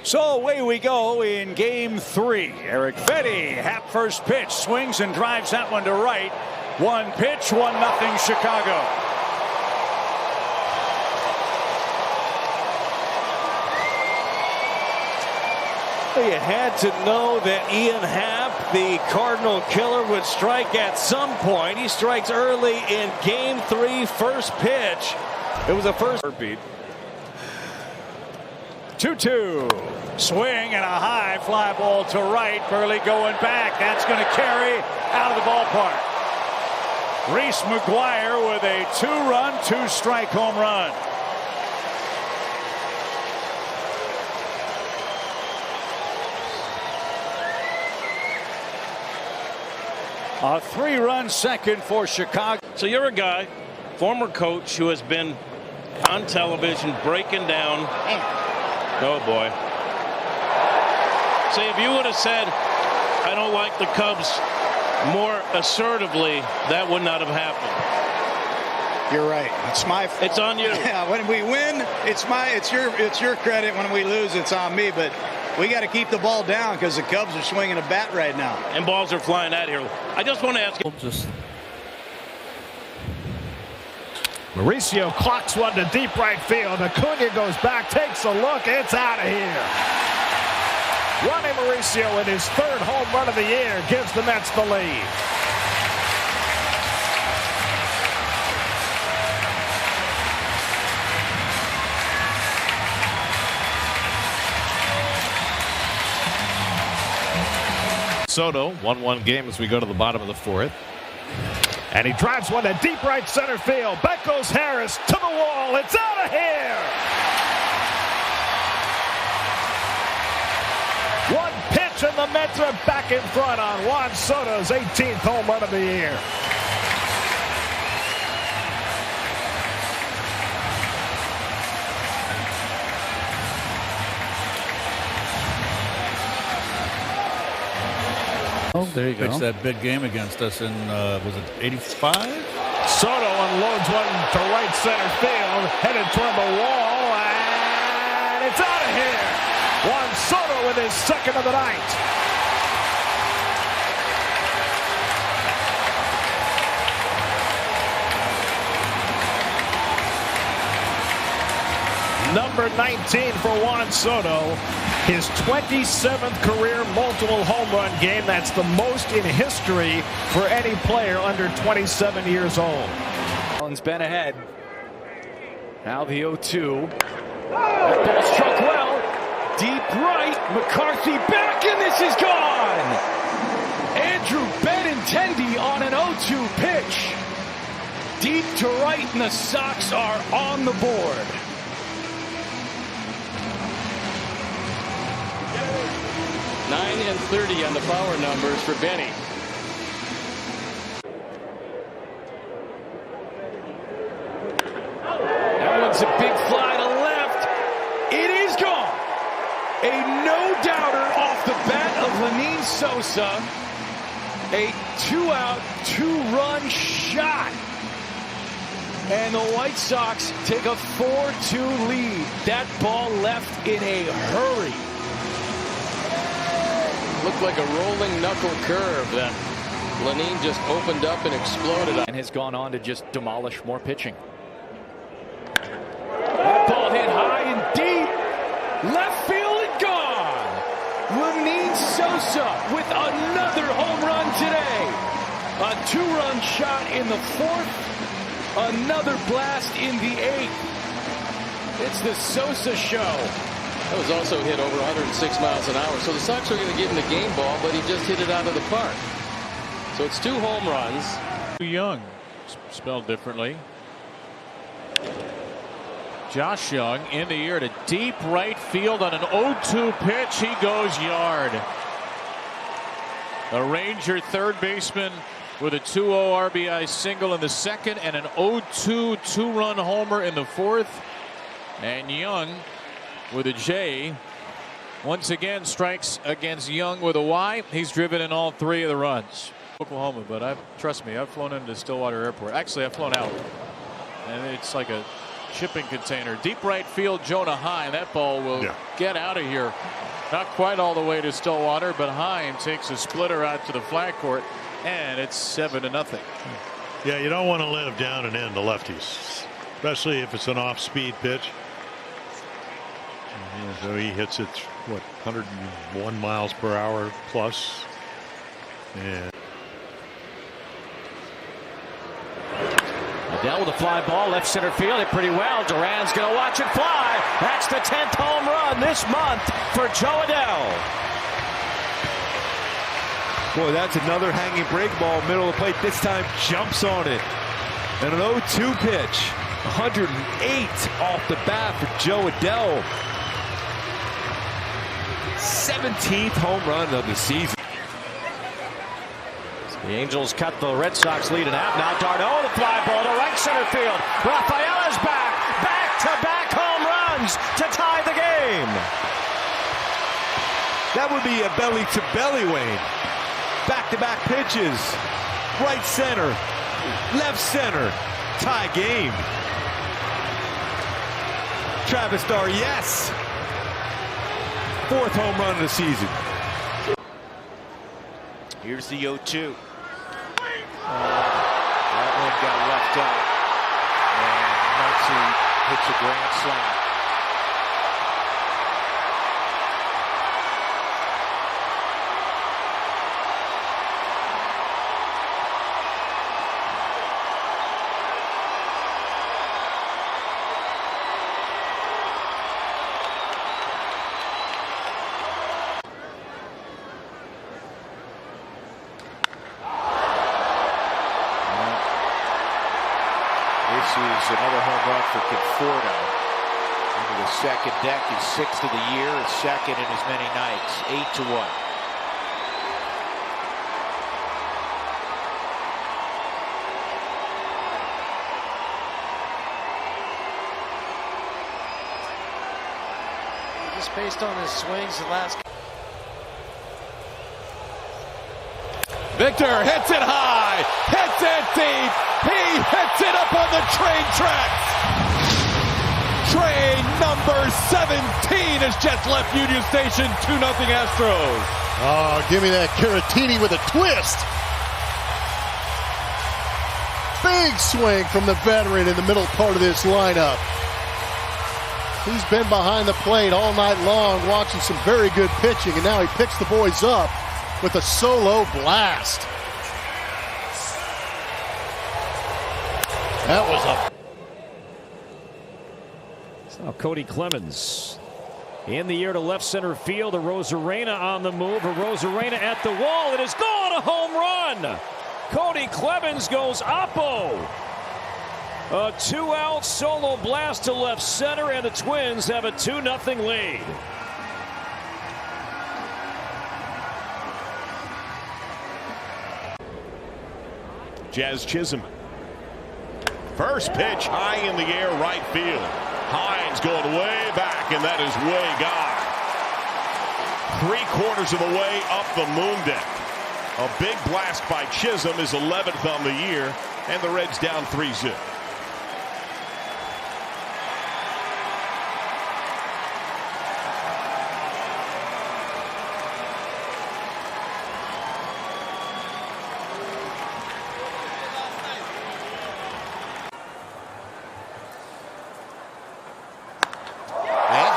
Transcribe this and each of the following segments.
So away we go in game 3. Erick Fedde, Happ first pitch, swings and drives that one to right. 1 pitch, 1-0 Chicago. You had to know that Ian Happ, the Cardinal killer, would strike at some point. He strikes early in game 3, first pitch. It was a first beat. 2-2. Swing and a high fly ball to right. Burley going back. That's going to carry out of the ballpark. Reese McGuire with a 2-run, 2-strike home run. A 3-run second for Chicago. So you're a guy, former coach, who has been on television breaking down. Oh boy. See, if you would have said, I don't like the Cubs more assertively, that would not have happened. You're right. It's on you. Yeah, when we win, it's your credit. When we lose, it's on me. But we got to keep the ball down because the Cubs are swinging a bat right now. And balls are flying out here. I just want to ask you. Mauricio clocks one to deep right field. Acuna goes back, takes a look. It's out of here. Ronnie Mauricio with his 3rd home run of the year gives the Mets the lead. Soto, 1-1 game as we go to the bottom of the 4th. And he drives one to deep right center field. Back goes Harris to the wall. It's out of here. 1 pitch and the Mets are back in front on Juan Soto's 18th home run of the year. Oh, there you go. Pitched that big game against us in, was it 85? Soto unloads one to right center field, headed toward the wall, and it's out of here. Juan Soto with his 2nd of the night. Number 19 for Juan Soto. His 27th career multiple home run game. That's the most in history for any player under 27 years old. Allen's been ahead. Now the 0-2. That ball struck well. Deep right. McCarthy back, and this is gone. Andrew Benintendi on an 0-2 pitch. Deep to right, and the Sox are on the board. 9 and 30 on the power numbers for Benny. That one's a big fly to left. It is gone. A no-doubter off the bat of Lenyn Sosa. A 2-out, 2-run shot. And the White Sox take a 4-2 lead. That ball left in a hurry. Looked like a rolling knuckle curve that Lenyn just opened up and exploded. And has gone on to just demolish more pitching. That ball hit high and deep. Left field and gone. Lenyn Sosa with another home run today. A 2-run shot in the 4th. Another blast in the 8th. It's the Sosa show. That was also hit over 106 miles an hour. So the Sox are going to give him the game ball, but he just hit it out of the park. So it's 2 home runs. Young, spelled differently. Josh Young in the air to deep right field on an 0-2 pitch. He goes yard. The Ranger 3rd baseman with a 2-0 RBI single in the 2nd and an 0-2 2-run homer in the 4th. And Young with a J once again strikes against Young with a Y. He's driven in all 3 of the runs. Oklahoma, but trust me, I've flown into Stillwater Airport. Actually, I've flown out, and it's like a shipping container. Deep right field, Jonah Heim. That ball will get out of here. Not quite all the way to Stillwater, but Heim takes a splitter out to the flag court, and it's 7-0. Yeah, you don't want to let him down and in the lefties, especially if it's an off-speed pitch. So he hits it, what, 101 miles per hour plus. And Adell with a fly ball, left center field, hit pretty well. Duran's going to watch it fly. That's the 10th home run this month for Jo Adell. Boy, that's another hanging break ball, middle of the plate. This time jumps on it. And an 0-2 pitch. 108 off the bat for Jo Adell. 17th home run of the season. The Angels cut the Red Sox lead in half. Now Darno, the fly ball to right center field. Rafaela's back. Back-to-back home runs to tie the game. That would be a belly-to-belly, Wayne. Back-to-back pitches. Right center. Left center. Tie game. Travis Starr, yes. 4th home run of the season. Here's the 0-2. That one got left out. And Muncy hits a grand slam. This is another home run for Conforto. Into the second deck, his 6th of the year, his 2nd in as many nights, 8-1. Just based on his swings the last. Victor hits it high, hits it deep. He hits it up on the train tracks. Train number 17 has just left Union Station. 2-0 Astros. oh, give me that Caratini with a twist. Big swing from the veteran in the middle part of this lineup. He's been behind the plate all night long watching some very good pitching, and now he picks the boys up with a solo blast. That was a... So Cody Clemens in the air to left center field. Arozarena on the move. Arozarena at the wall. It is gone. A home run. Cody Clemens goes oppo. A 2-out solo blast to left center, and the Twins have a 2-0 lead. Jazz Chisholm. First pitch high in the air, right field. Hines going way back, and that is way gone. 3/4 of the way up the moon deck. A big blast by Chisholm, is 11th on the year, and the Reds down 3-0.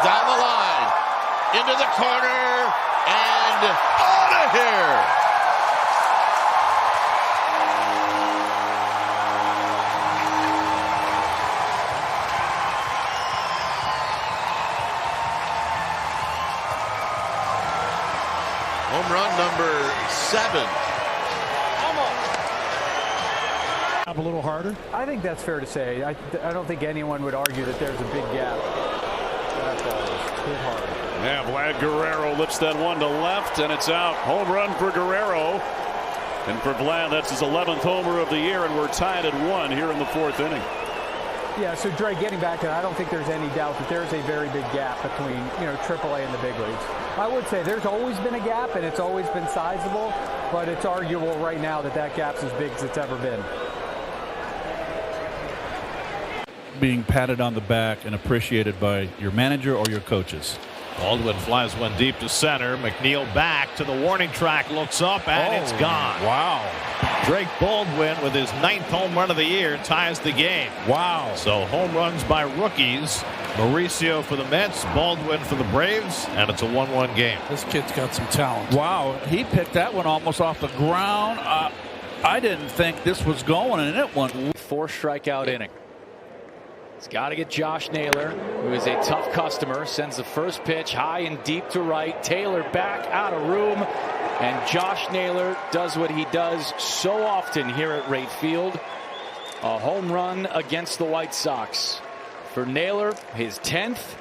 Down the line, into the corner, and out of here. Home run number 7. A little harder? I think that's fair to say. I don't think anyone would argue that there's a big gap. That ball is hit hard. Yeah, Vlad Guerrero lifts that one to left, and it's out. Home run for Guerrero. And for Vlad, that's his 11th homer of the year, and we're tied at 1 here in the 4th inning. Yeah, so Dre, getting back to that, I don't think there's any doubt that there's a very big gap between, AAA and the big leagues. I would say there's always been a gap, and it's always been sizable, but it's arguable right now that that gap's as big as it's ever been. being patted on the back and appreciated by your manager or your coaches. Baldwin flies one deep to center. McNeil back to the warning track, looks up, and it's gone. Wow. Drake Baldwin with his 9th home run of the year ties the game. Wow. So home runs by rookies. Mauricio for the Mets, Baldwin for the Braves, and it's a 1-1 game. This kid's got some talent. Wow. He picked that one almost off the ground. I didn't think this was going, and it went. 4 strikeout inning. He's got to get Josh Naylor, who is a tough customer. Sends the first pitch high and deep to right. Taylor back out of room. And Josh Naylor does what he does so often here at Wright Field. A home run against the White Sox. For Naylor, his 10th.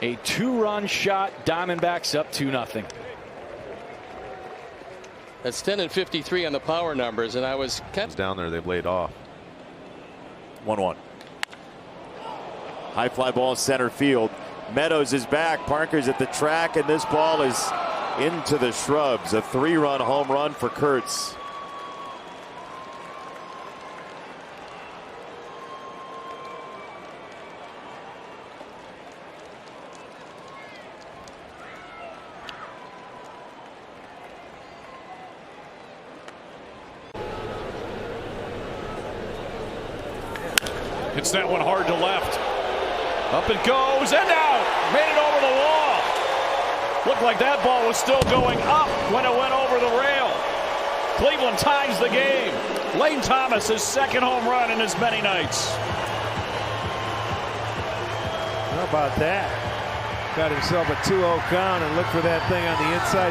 A 2-run shot. Diamondbacks up 2-0. That's 10 and 53 on the power numbers, and I was kept down there. They've laid off. 1-1. High fly ball center field. Meadows is back. Parker's at the track, and this ball is into the shrubs. A 3-run home run for Kurtz. Hits that one hard to left. Up it goes and out. Made it over the wall. Looked like that ball was still going up when it went over the rail. Cleveland ties the game. Lane Thomas, his 2nd home run in as many nights. How about that? Got himself a 2-0 count and looked for that thing on the inside.